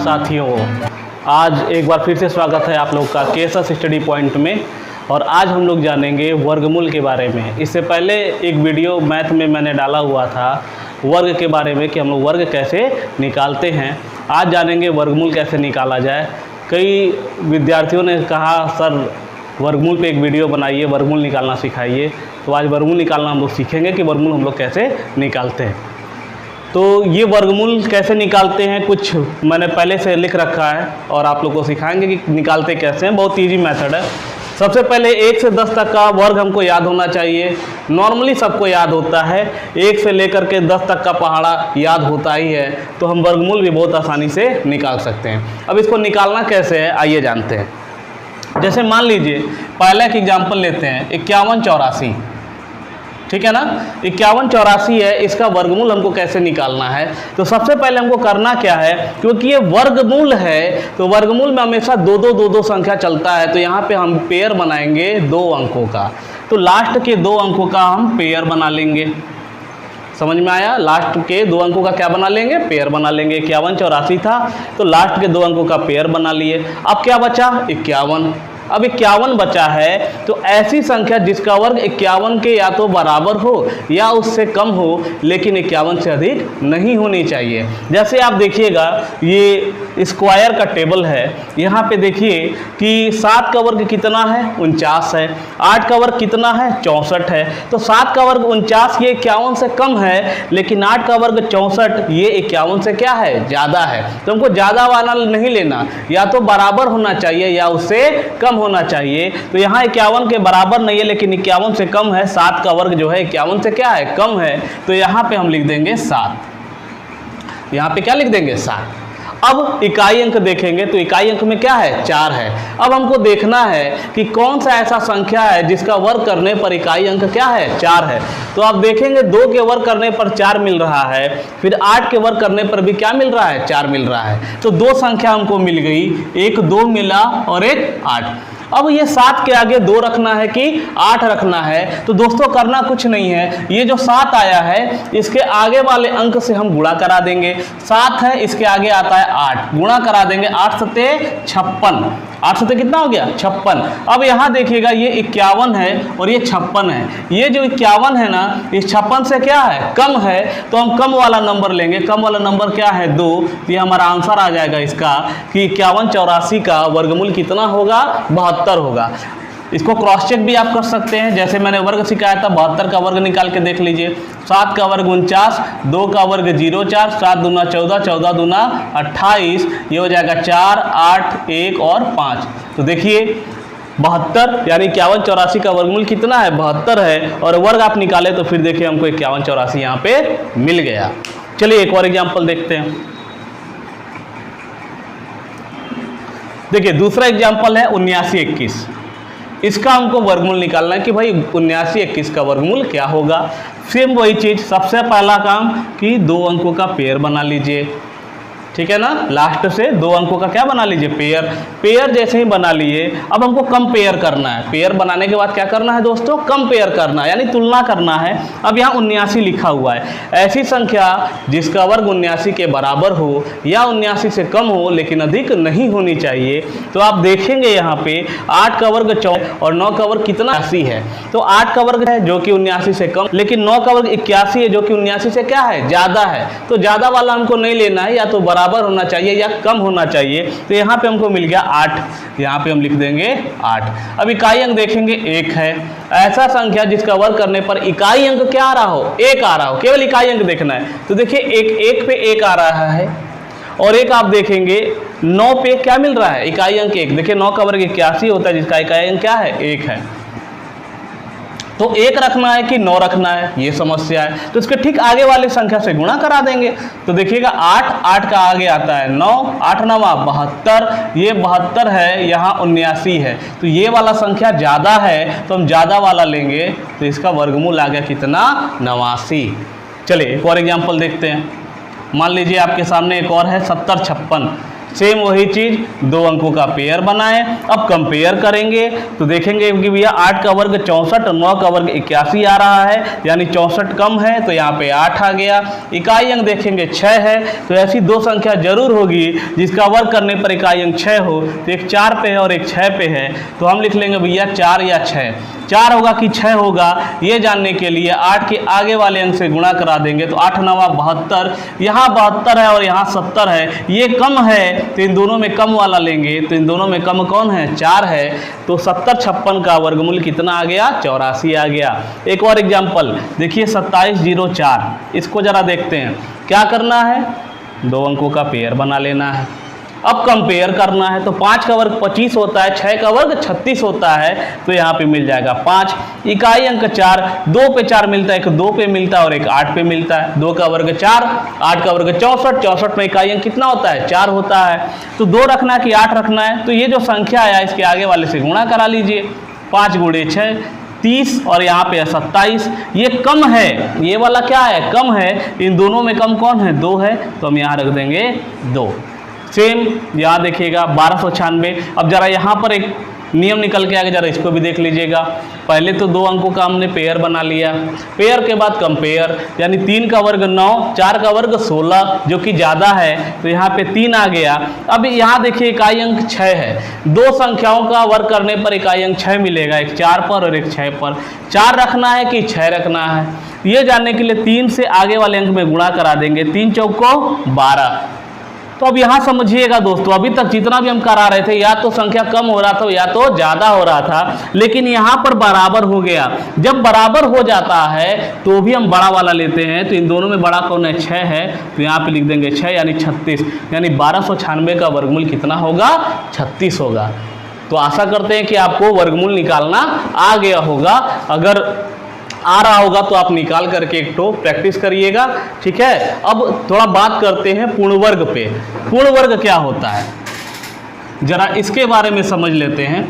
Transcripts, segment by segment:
साथियों, आज एक बार फिर से स्वागत है आप लोग का केएसएस स्टडी पॉइंट में। और आज हम लोग जानेंगे वर्गमूल के बारे में। इससे पहले एक वीडियो मैथ में मैंने डाला हुआ था वर्ग के बारे में कि हम लोग वर्ग कैसे निकालते हैं। आज जानेंगे वर्गमूल कैसे निकाला जाए। कई विद्यार्थियों ने कहा सर वर्गमूल पे एक वीडियो बनाइए, वर्गमूल निकालना सिखाइए। तो आज वर्गमूल निकालना हम लोग सीखेंगे कि वर्गमूल हम लोग कैसे निकालते हैं। तो ये वर्गमूल कैसे निकालते हैं कुछ मैंने पहले से लिख रखा है और आप लोग को सिखाएंगे कि निकालते कैसे हैं। बहुत ईजी मेथड है। सबसे पहले 1 से 10 तक का वर्ग हमको याद होना चाहिए। नॉर्मली सबको याद होता है, 1 से लेकर के 10 तक का पहाड़ा याद होता ही है। तो हम वर्गमूल भी बहुत आसानी से निकाल सकते हैं। अब इसको निकालना कैसे है आइए जानते हैं। जैसे मान लीजिए पहला एक एग्जाम्पल लेते हैं 5184, ठीक है ना। 5184 है, इसका वर्गमूल हमको कैसे निकालना है। तो सबसे पहले हमको करना क्या है, क्योंकि ये वर्गमूल है तो वर्गमूल में हमेशा दो संख्या चलता है। तो यहाँ पे हम पेयर बनाएंगे 2 अंकों का। तो लास्ट के 2 अंकों का हम पेयर बना लेंगे। समझ में आया। लास्ट के 2 अंकों का क्या बना लेंगे, पेयर बना लेंगे। 5184 था तो लास्ट के 2 अंकों का पेयर बना लिए। अब क्या बचा 51। अब 51 बचा है तो ऐसी संख्या जिसका वर्ग 51 के या तो बराबर हो या उससे कम हो, लेकिन 51 से अधिक नहीं होनी चाहिए। जैसे आप देखिएगा ये स्क्वायर का टेबल है। यहाँ पे देखिए कि 7 का वर्ग कितना है 49 है, 8 का वर्ग कितना है 64 है। तो 7 का वर्ग 49 ये 51 से कम है, लेकिन 8 का वर्ग 64 ये 51 से क्या है ज़्यादा है। तो हमको ज़्यादा वाला नहीं लेना, या तो बराबर होना चाहिए या उससे कम होना चाहिए। तो यहाँ 51 के बराबर नहीं है लेकिन 51 से कम है। 7 का वर्ग जो है 51 से क्या है कम है। तो यहाँ पे हम लिख देंगे 7। यहाँ पे क्या लिख देंगे 7। अब इकाई अंक देखेंगे तो इकाई अंक में क्या है 4 है। अब हमको देखना है कि कौन सा ऐसा संख्या है जिसका वर्ग करने पर इकाई अंक क्या है 4 है। तो आप देखेंगे 2 के वर्ग करने पर 4 मिल रहा है, फिर 8 के वर्ग करने पर भी क्या मिल रहा है 4 मिल रहा है। तो 2 संख्या हमको मिल गई, एक 2 मिला और एक 8। अब ये 7 के आगे 2 रखना है कि 8 रखना है। तो दोस्तों करना कुछ नहीं है, ये जो 7 आया है इसके आगे वाले अंक से हम गुणा करा देंगे। 7 है, इसके आगे आता है 8, गुणा करा देंगे। 8 सते 56, 8 सते कितना हो गया 56। अब यहाँ देखिएगा ये 51 है और ये 56 है। ये जो 51 है ना इस 56 से क्या है कम है, तो हम कम वाला नंबर लेंगे। कम वाला नंबर क्या है 2। तो ये हमारा आंसर आ जाएगा इसका कि 5184 का वर्गमूल कितना होगा 72 होगा। इसको क्रॉस चेक भी आप कर सकते हैं। जैसे मैंने वर्ग सिखाया था 72 का वर्ग निकाल के देख लीजिए। 7 का वर्ग 49, 2 का वर्ग 04, 7 दूना 14, 14 दूना 28, ये हो जाएगा 4, 8, 1 और 5। तो देखिए 72 यानी 5184 का वर्गमूल कितना है 72 है। और वर्ग आप निकाले तो फिर देखिए हमको 5184 यहाँ पे मिल गया। चलिए एक और एग्जाम्पल देखते हैं। देखिए दूसरा एग्जाम्पल है 7921। इसका हमको वर्गमूल निकालना है कि भाई 7921 का वर्गमूल क्या होगा। सेम वही चीज़, सबसे पहला काम कि 2 अंकों का पेयर बना लीजिए, ठीक है ना। लास्ट से 2 अंकों का क्या बना लीजिए पेयर। पेयर जैसे ही बना लिए अब हमको कम पेयर करना है। पेयर बनाने के बाद क्या करना है दोस्तों कम पेयर करना है, यानी तुलना करना है। अब यहाँ 79 लिखा हुआ है, ऐसी संख्या जिसका वर्ग 79 के बराबर हो या 79 से कम हो लेकिन अधिक नहीं होनी चाहिए। तो आप देखेंगे यहाँ पे 8 का वर्ग 14 और 9 का वर्ग कितना 80 है। तो 8 का वर्ग है जो कि 79 से कम, लेकिन 9 का वर्ग 81 है जो कि 79 से क्या है ज़्यादा है। तो ज़्यादा वाला हमको नहीं लेना है, या तो बराबर होना चाहिए या कम होना चाहिए। तो यहाँ पे हमको मिल गया 8, यहाँ पे हम लिख देंगे 8। अब इकाई अंक देखेंगे 1 है। ऐसा संख्या जिसका वर्ग करने पर इकाई अंक क्या आ रहा हो 1 आ रहा हो, केवल इकाई अंक देखना है। तो देखिए 1 पे 1 आ रहा है और एक आप देखेंगे 9 पे क्या मिल रहा है इकाई अंक 1। देखिए 9 का वर्ग 81 होता है जिसका इकाई अंक क्या है 1 है। तो 1 रखना है कि 9 रखना है ये समस्या है। तो इसके ठीक आगे वाली संख्या से गुणा करा देंगे। तो देखिएगा 8 का आगे आता है 9, 8 9 72, ये 72 है, यहाँ 79 है। तो ये वाला संख्या ज़्यादा है तो हम ज़्यादा वाला लेंगे। तो इसका वर्गमूल आ गया कितना 89। चलिए एक और एग्जाम्पल देखते हैं। मान लीजिए आपके सामने एक और है 7056। सेम वही चीज, 2 अंकों का पेयर बनाएं। अब कंपेयर करेंगे तो देखेंगे कि भैया 8 का वर्ग 64, 9 का वर्ग 81 आ रहा है, यानी 64 कम है तो यहाँ पे 8 आ गया। इकाई अंक देखेंगे 6 है, तो ऐसी 2 संख्या जरूर होगी जिसका वर्ग करने पर इकाई अंक 6 हो। तो एक 4 पे है और एक 6 पे है, तो हम लिख लेंगे भैया 4 या 6। 4 होगा कि 6 होगा ये जानने के लिए 8 के आगे वाले अंक से गुणा करा देंगे, तो 8 9 72, यहाँ 72 है और यहाँ 70 है, ये कम है तो इन दोनों में कम वाला लेंगे। तो इन दोनों में कम कौन है? 4 है। तो 70 56 का वर्गमूल कितना आ गया? 84 आ गया। एक और एग्जाम्पल देखिए 2704, इसको जरा देखते हैं। क्या करना है? 2 अंकों का पेयर बना लेना है। अब कंपेयर करना है तो 5 का वर्ग 25 होता है, 6 का वर्ग 36 होता है, तो यहाँ पे मिल जाएगा 5। इकाई अंक 4, 2 पे 4 मिलता है, एक 2 पे मिलता है और एक 8 पे मिलता है। 2 का वर्ग 4, 8 का वर्ग 64, 64 में इकाई अंक कितना होता है? 4 होता है। तो 2 रखना है कि 8 रखना है? तो ये जो संख्या आया इसके आगे वाले से गुणा करा लीजिए। 5 गुणे 6 30 और यहाँ पे है 27, ये कम है, ये वाला क्या है? कम है। इन दोनों में कम कौन है? 2 है, तो हम यहाँ रख देंगे 2। सेम यहाँ देखिएगा 1296। अब जरा यहाँ पर एक नियम निकल के आगे, जरा इसको भी देख लीजिएगा। पहले तो 2 अंकों का हमने पेयर बना लिया, पेयर के बाद कंपेयर, यानी 3 का वर्ग 9, 4 का वर्ग 16 जो कि ज़्यादा है, तो यहाँ पे 3 आ गया। अब यहाँ देखिए इकाई अंक 6 है, 2 संख्याओं का वर्ग करने पर इकाई अंक 6 मिलेगा, एक 4 पर और एक 6 पर। 4 रखना है कि 6 रखना है, ये जानने के लिए 3 से आगे वाले अंक में गुणा करा देंगे। 3 चौको 12। तो अब यहाँ समझिएगा दोस्तों, अभी तक जितना भी हम करा रहे थे या तो संख्या कम हो रहा था या तो ज़्यादा हो रहा था, लेकिन यहाँ पर बराबर हो गया। जब बराबर हो जाता है तो भी हम बड़ा वाला लेते हैं, तो इन दोनों में बड़ा कौन है? 6 है, तो यहाँ पे लिख देंगे 6 यानी 36, यानी 1296 का वर्गमूल कितना होगा? 36 होगा। तो आशा करते हैं कि आपको वर्गमूल निकालना आ गया होगा। अगर आ रहा होगा तो आप निकाल करके एक तो प्रैक्टिस करिएगा, ठीक है। अब थोड़ा बात करते हैं पूर्ण वर्ग पे। पूर्ण वर्ग क्या होता है जरा इसके बारे में समझ लेते हैं,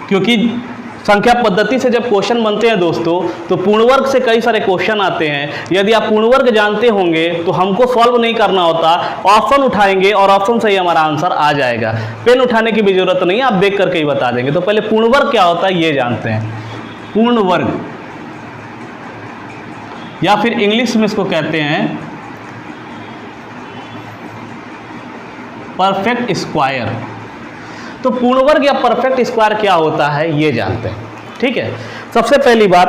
क्योंकि संख्या पद्धति से जब क्वेश्चन बनते हैं दोस्तों तो पूर्ण वर्ग से कई सारे क्वेश्चन आते हैं। यदि आप पूर्ण वर्ग जानते होंगे तो हमको सॉल्व नहीं करना होता, ऑप्शन उठाएंगे और ऑप्शन से ही हमारा आंसर आ जाएगा। पेन उठाने की भी जरूरत नहीं है, आप देख करके ही बता देंगे। तो पहले पूर्ण वर्ग क्या होता है ये जानते हैं। पूर्ण वर्ग या फिर इंग्लिश में इसको कहते हैं परफेक्ट स्क्वायर। तो पूर्ण वर्ग या परफेक्ट स्क्वायर क्या होता है ये जानते हैं, ठीक है। सबसे पहली बात,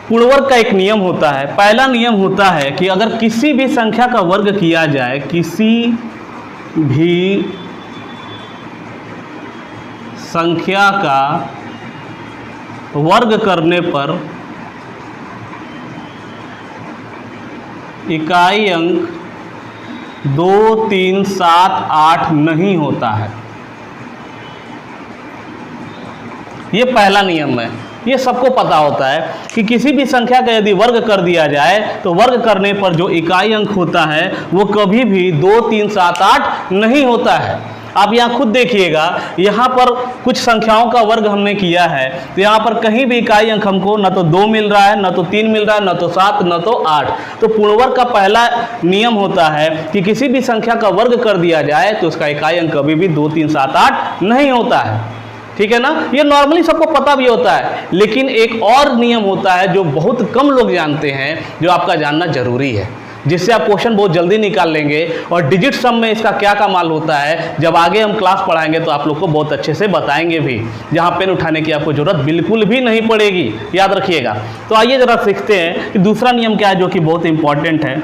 पूर्ण वर्ग का एक नियम होता है। पहला नियम होता है कि अगर किसी भी संख्या का वर्ग किया जाए, किसी भी संख्या का वर्ग करने पर इकाई अंक 2, 3, 7, 8 नहीं होता है। ये पहला नियम है, ये सबको पता होता है कि किसी भी संख्या का यदि वर्ग कर दिया जाए तो वर्ग करने पर जो इकाई अंक होता है वो कभी भी 2, 3, 7, 8 नहीं होता है। आप यहाँ खुद देखिएगा, यहाँ पर कुछ संख्याओं का वर्ग हमने किया है तो यहाँ पर कहीं भी इकाई अंक हमको न तो 2 मिल रहा है, न तो 3 मिल रहा है, न तो 7, न तो 8। तो पूर्ण वर्ग का पहला नियम होता है कि किसी भी संख्या का वर्ग कर दिया जाए तो उसका इकाई अंक कभी भी 2, 3, 7, 8 नहीं होता है, ठीक है ना। ये नॉर्मली सबको पता भी होता है, लेकिन एक और नियम होता है जो बहुत कम लोग जानते हैं, जो आपका जानना जरूरी है, जिससे आप क्वेश्चन बहुत जल्दी निकाल लेंगे। और डिजिट सम में इसका क्या कमाल होता है, जब आगे हम क्लास पढ़ाएंगे तो आप लोग को बहुत अच्छे से बताएंगे भी, जहां पेन उठाने की आपको जरूरत बिल्कुल भी नहीं पड़ेगी, याद रखिएगा। तो आइए जरा सीखते हैं कि दूसरा नियम क्या है जो कि बहुत इंपॉर्टेंट है।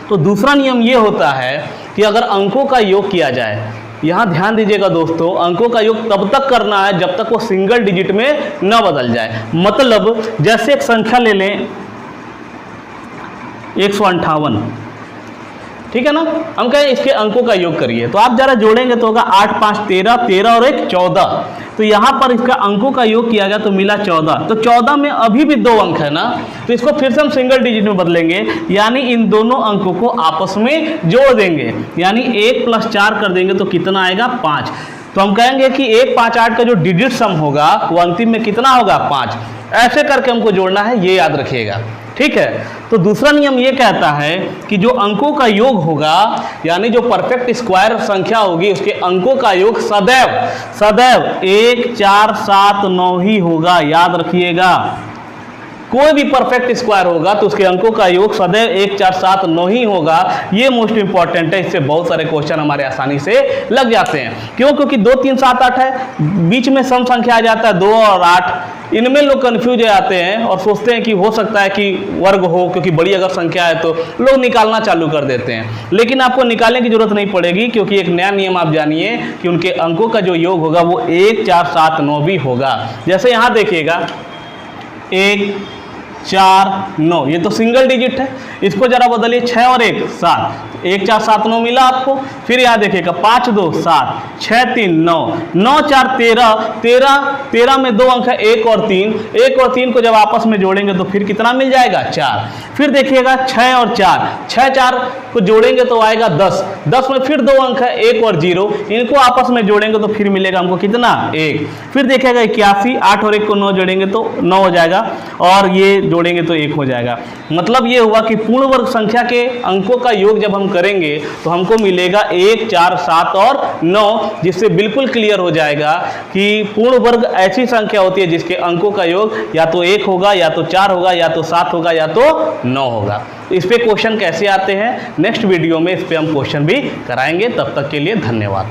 तो दूसरा नियम ये होता है कि अगर अंकों का योग किया जाए, यहाँ ध्यान दीजिएगा दोस्तों, अंकों का योग तब तक करना है जब तक वो सिंगल डिजिट में न बदल जाए। मतलब जैसे एक संख्या ले लें 158, ठीक है ना, हम कहें इसके अंकों का योग करिए, तो आप जरा जोड़ेंगे तो होगा 8, 5, 13, 13 और 1 14। तो यहाँ पर इसका अंकों का योग किया गया तो मिला 14। तो 14 में अभी भी 2 अंक है ना, तो इसको फिर से हम सिंगल डिजिट में बदलेंगे, यानी इन दोनों अंकों को आपस में जोड़ देंगे, यानी 1 + 4 कर देंगे तो कितना आएगा? 5। तो हम कहेंगे कि 1, 5, 8 का जो डिजिट सम होगा वो अंतिम में कितना होगा? 5। ऐसे करके हमको जोड़ना है, ये याद रखिएगा, ठीक है। तो दूसरा नियम ये कहता है कि जो अंकों का योग होगा, यानी जो परफेक्ट स्क्वायर संख्या होगी, उसके अंकों का योग सदैव सदैव 1, 4, 7, 9 ही होगा। याद रखिएगा, कोई भी परफेक्ट स्क्वायर होगा तो उसके अंकों का योग सदैव 1, 4, 7, 9 ही होगा। ये मोस्ट इंपॉर्टेंट है, इससे बहुत सारे क्वेश्चन हमारे आसानी से लग जाते हैं। क्यों? क्योंकि 2, 3, 7, 8 है, बीच में सम संख्या आ जाता है 2 और 8। इनमें लोग कंफ्यूज हो जाते हैं और सोचते हैं कि हो सकता है कि वर्ग हो, क्योंकि बड़ी अगर संख्या है तो लोग निकालना चालू कर देते हैं। लेकिन आपको निकालने की जरूरत नहीं पड़ेगी, क्योंकि एक नया नियम आप जानिए कि उनके अंकों का जो योग होगा वो 1, 4, 7, 9 भी होगा। जैसे यहाँ देखिएगा 1, 4, 9, ये तो सिंगल डिजिट है। इसको जरा बदलिए, 6 और 1, 7, 1, 4, 7, 9 मिला आपको। फिर यहाँ देखिएगा 5, 2, 7, 6, 3, 9, 9, 4, 13, 13 में 2 अंक है 1 और 3, 1 और 3 को जब आपस में जोड़ेंगे तो फिर कितना मिल जाएगा? 4। फिर देखिएगा 6 और 4, 6, 4 को जोड़ेंगे तो आएगा 10, 10 में फिर 2 अंक है 1 और 0, इनको आपस में जोड़ेंगे तो फिर मिलेगा हमको कितना? 1। फिर देखिएगा 81, 8 और 1 को 9 जोड़ेंगे तो 9 हो जाएगा, और ये जोड़ेंगे तो 1 हो जाएगा। मतलब ये हुआ कि पूर्ण वर्ग संख्या के अंकों का योग जब हम करेंगे तो हमको मिलेगा 1, 4, 7 और 9, जिससे बिल्कुल क्लियर हो जाएगा कि पूर्ण वर्ग ऐसी संख्या होती है जिसके अंकों का योग या तो 1 होगा, या तो 4 होगा, या तो 7 होगा, या तो 9 होगा। इस पे क्वेश्चन कैसे आते हैं नेक्स्ट वीडियो में इस पे हम क्वेश्चन भी कराएंगे। तब तक के लिए धन्यवाद।